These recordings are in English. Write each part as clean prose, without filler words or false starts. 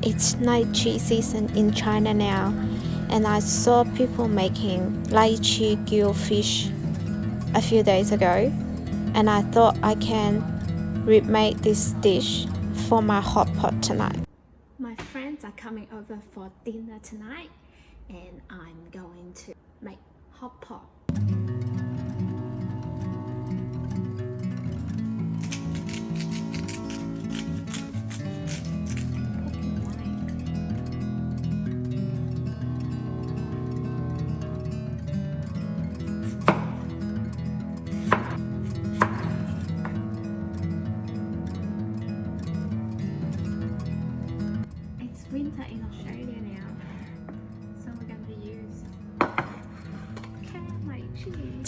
it's lychee season in China now, and I saw people making lychee grilled fish a few days ago, and I thought I can remake this dish for my hot pot tonight. My friends are coming over for dinner tonight, and I'm going to make hot pot. Winter in Australia now, so we're going to use lychee. 2, 3,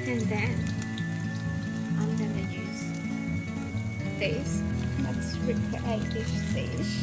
and then I'm gonna use this. Let's recreate this dish.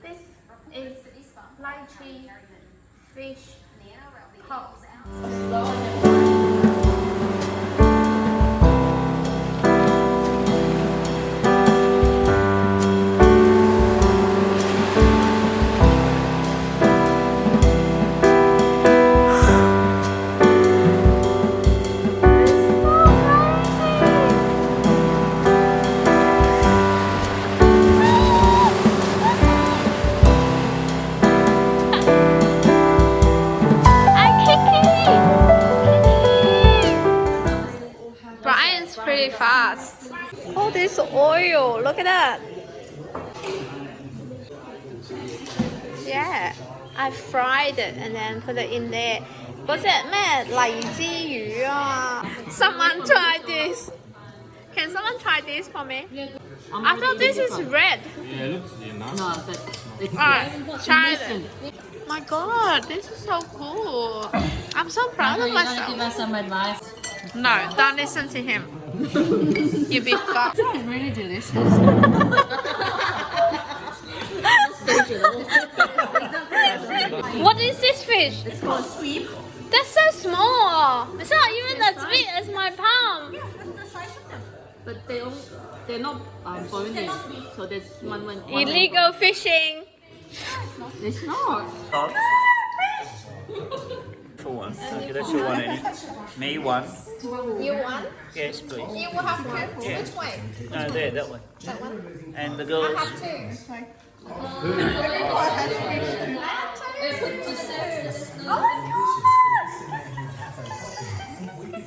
This is lychee fish pot. Pretty fast. Oh, this oil, look at that. Yeah, I fried it and then put it in there. What's it, man? Lychee鱼啊. Someone try this. Can someone try this for me? I thought this is red. Yeah, it looks nice. No, it's Alright, try it. My god, this is so cool. I'm so proud of Give myself. us some advice. No, don't listen to him. You big fuck. It's really delicious. What is this fish? It's called sweep. That's so small. It's not even as big as my palm. Yeah, that's the size of them. But they're not foreign, so there's one. Illegal fishing. It's not. For one. Okay, that's your one, Annie. Me one. You want? Yes, please. You will have careful. Yeah. Which way? No, there, that one. That one? And the I girls. have two.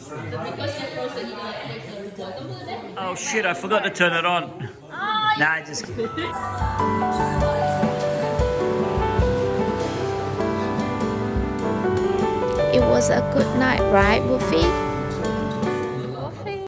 Because you're frozen, you gotta make the report. Don't put it there. Oh shit, I forgot to turn it on. Nah, just kidding. It was a good night, right, Wolfie?